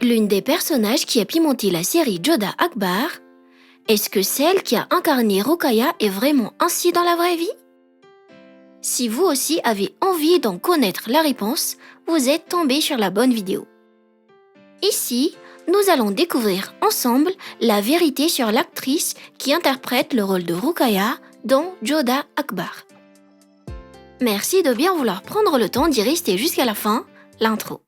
L'une des personnages qui a pimenté la série Jodha Akbar, est-ce que celle qui a incarné Ruqayyah est vraiment ainsi dans la vraie vie? Si vous aussi avez envie d'en connaître la réponse, vous êtes tombé sur la bonne vidéo. Ici, nous allons découvrir ensemble la vérité sur l'actrice qui interprète le rôle de Ruqayyah dans Jodha Akbar. Merci de bien vouloir prendre le temps d'y rester jusqu'à la fin, l'intro.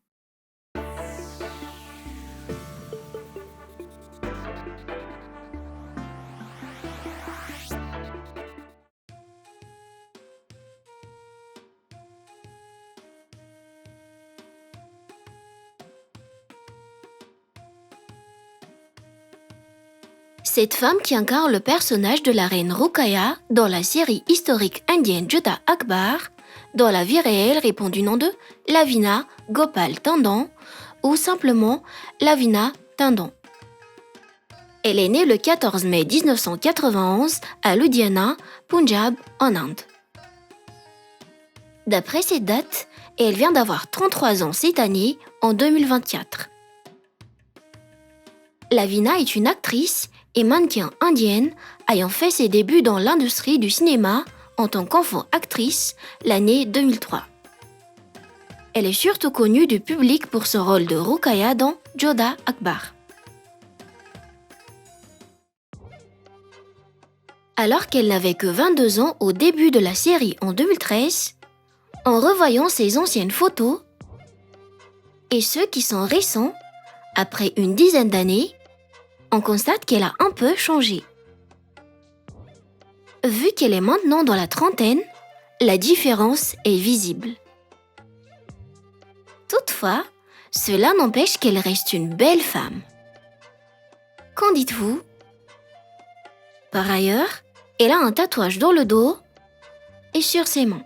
Cette femme qui incarne le personnage de la reine Ruqayyah dans la série historique indienne Jodha Akbar, dans la vie réelle répond du nom de Lavina Gopal Tandon ou simplement Lavina Tandon. Elle est née le 14 mai 1991 à Ludhiana, Punjab, en Inde. D'après cette date, elle vient d'avoir 33 ans cette année, en 2024. Lavina est une actrice et mannequin indienne ayant fait ses débuts dans l'industrie du cinéma en tant qu'enfant-actrice l'année 2003. Elle est surtout connue du public pour son rôle de Ruqayyah dans Jodha Akbar. Alors qu'elle n'avait que 22 ans au début de la série en 2013, en revoyant ses anciennes photos et ceux qui sont récents, après une dizaine d'années, on constate qu'elle a un peu changé. Vu qu'elle est maintenant dans la trentaine, la différence est visible. Toutefois, cela n'empêche qu'elle reste une belle femme. Qu'en dites-vous? Par ailleurs, elle a un tatouage dans le dos et sur ses mains.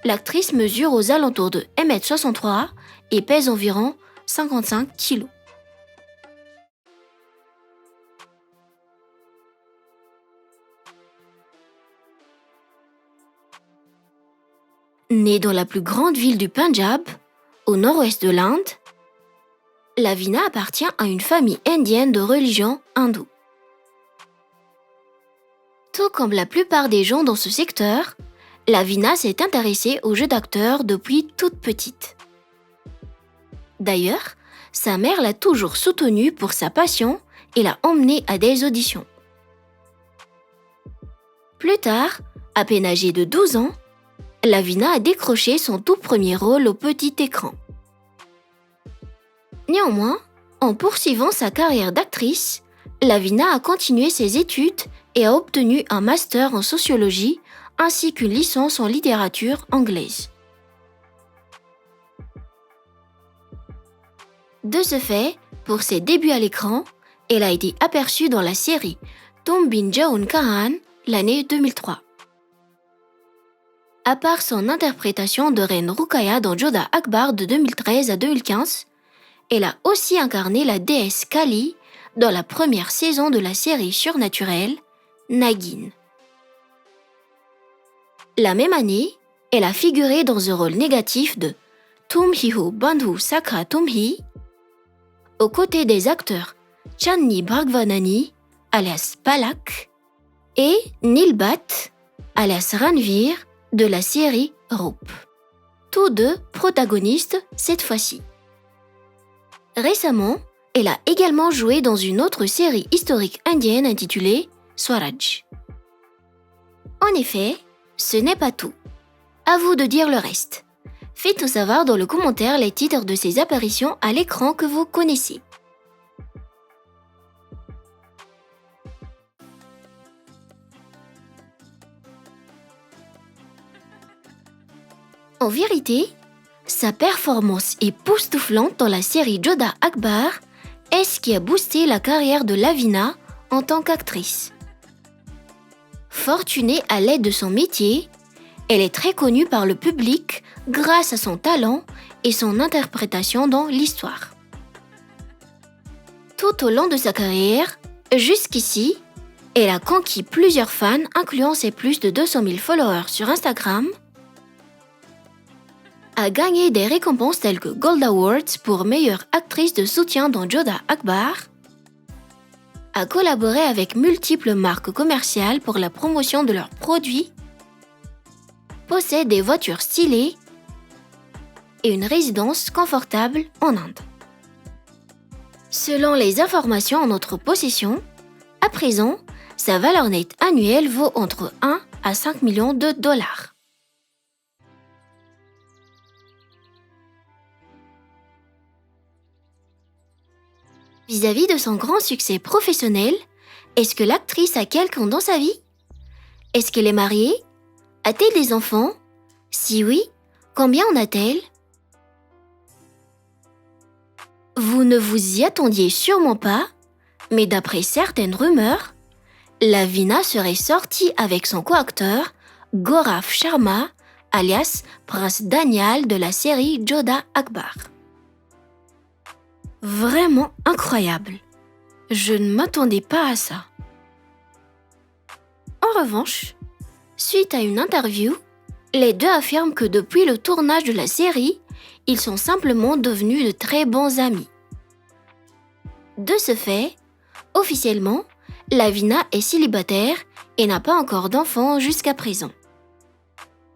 L'actrice mesure aux alentours de 1m63 et pèse environ 55 kg. Née dans la plus grande ville du Punjab, au nord-ouest de l'Inde, Lavina appartient à une famille indienne de religion hindoue. Tout comme la plupart des gens dans ce secteur, Lavina s'est intéressée aux jeux d'acteurs depuis toute petite. D'ailleurs, sa mère l'a toujours soutenue pour sa passion et l'a emmenée à des auditions. Plus tard, à peine âgée de 12 ans, Lavina a décroché son tout premier rôle au petit écran. Néanmoins, en poursuivant sa carrière d'actrice, Lavina a continué ses études et a obtenu un master en sociologie ainsi qu'une licence en littérature anglaise. De ce fait, pour ses débuts à l'écran, elle a été aperçue dans la série Tum Bin Jaun Kahan l'année 2003. À part son interprétation de reine Ruqayyah dans Jodha Akbar de 2013 à 2015, elle a aussi incarné la déesse Kali dans la première saison de la série surnaturelle Nagin. La même année, elle a figuré dans un rôle négatif de Tumhihu Bandhu Sakha Tumhi, aux côtés des acteurs Channi Bhagwanani, alias Palak, et Nilbat, alias Ranveer, de la série Roop. Tous deux protagonistes cette fois-ci. Récemment, elle a également joué dans une autre série historique indienne intitulée Swaraj. En effet, ce n'est pas tout. À vous de dire le reste. Faites-nous savoir dans le commentaire les titres de ces apparitions à l'écran que vous connaissez. En vérité, sa performance époustouflante dans la série Jodha Akbar est ce qui a boosté la carrière de Lavina en tant qu'actrice. Fortunée à l'aide de son métier, elle est très connue par le public grâce à son talent et son interprétation dans l'histoire. Tout au long de sa carrière, jusqu'ici, elle a conquis plusieurs fans incluant ses plus de 200 000 followers sur Instagram. a gagné des récompenses telles que Gold Awards pour meilleure actrice de soutien dans Jodha Akbar, a collaboré avec multiples marques commerciales pour la promotion de leurs produits, possède des voitures stylées et une résidence confortable en Inde. Selon les informations en notre possession, à présent, sa valeur nette annuelle vaut entre 1 à 5 millions de dollars. Vis-à-vis de son grand succès professionnel, est-ce que l'actrice a quelqu'un dans sa vie? Est-ce qu'elle est mariée? A-t-elle des enfants? Si oui, combien en a-t-elle? Vous ne vous y attendiez sûrement pas, mais d'après certaines rumeurs, Lavina serait sortie avec son co-acteur Gaurav Sharma, alias Prince Daniel de la série Jodha Akbar. Vraiment incroyable. Je ne m'attendais pas à ça. En revanche, suite à une interview, les deux affirment que depuis le tournage de la série, ils sont simplement devenus de très bons amis. De ce fait, officiellement, Lavina est célibataire et n'a pas encore d'enfant jusqu'à présent.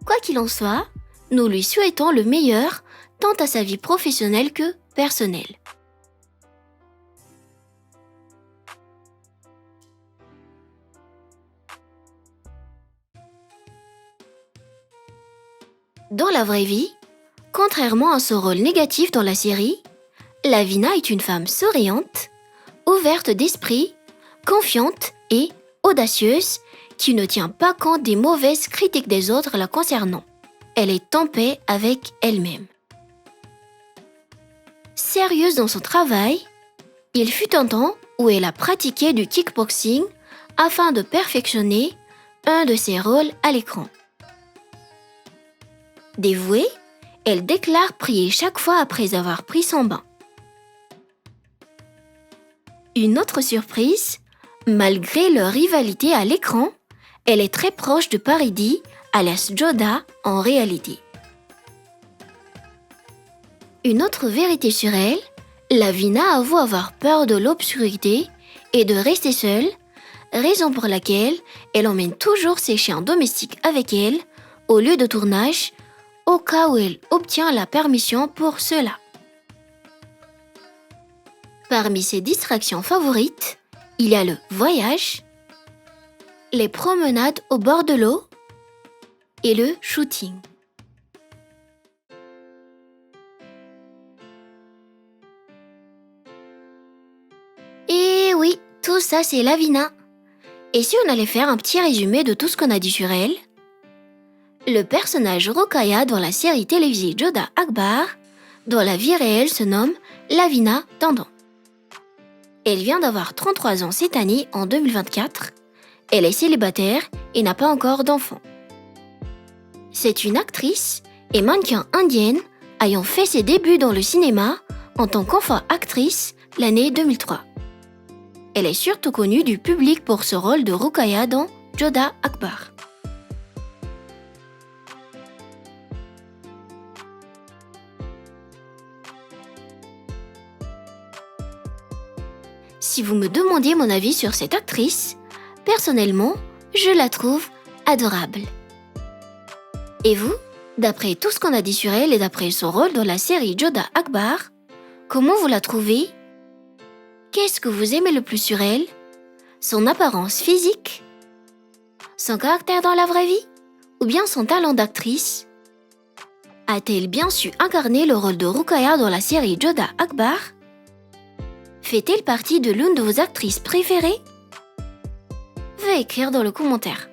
Quoi qu'il en soit, nous lui souhaitons le meilleur tant à sa vie professionnelle que personnelle. Dans la vraie vie, contrairement à son rôle négatif dans la série, Lavina est une femme souriante, ouverte d'esprit, confiante et audacieuse qui ne tient pas compte des mauvaises critiques des autres la concernant. Elle est en paix avec elle-même. Sérieuse dans son travail, il fut un temps où elle a pratiqué du kickboxing afin de perfectionner un de ses rôles à l'écran. Dévouée, elle déclare prier chaque fois après avoir pris son bain. Une autre surprise, malgré leur rivalité à l'écran, elle est très proche de Paridi, alias Jodha, en réalité. Une autre vérité sur elle, Lavina avoue avoir peur de l'obscurité et de rester seule, raison pour laquelle elle emmène toujours ses chiens domestiques avec elle au lieu de tournage, au cas où elle obtient la permission pour cela. Parmi ses distractions favorites, il y a le voyage, les promenades au bord de l'eau et le shooting. Et oui, tout ça c'est Lavina. Et si on allait faire un petit résumé de tout ce qu'on a dit sur elle? Le personnage Rokhaya dans la série télévisée Jodha Akbar, dans la vie réelle se nomme Lavina Tandon. Elle vient d'avoir 33 ans cette année en 2024. Elle est célibataire et n'a pas encore d'enfant. C'est une actrice et mannequin indienne ayant fait ses débuts dans le cinéma en tant qu'enfant actrice l'année 2003. Elle est surtout connue du public pour ce rôle de Rokhaya dans Jodha Akbar. Si vous me demandiez mon avis sur cette actrice, personnellement, je la trouve adorable. Et vous, d'après tout ce qu'on a dit sur elle et d'après son rôle dans la série Jodha Akbar, comment vous la trouvez? Qu'est-ce que vous aimez le plus sur elle? Son apparence physique? Son caractère dans la vraie vie? Ou bien son talent d'actrice? A-t-elle bien su incarner le rôle de Rokhaya dans la série Jodha Akbar? Fait-elle partie de l'une de vos actrices préférées? Veuillez écrire dans le commentaire.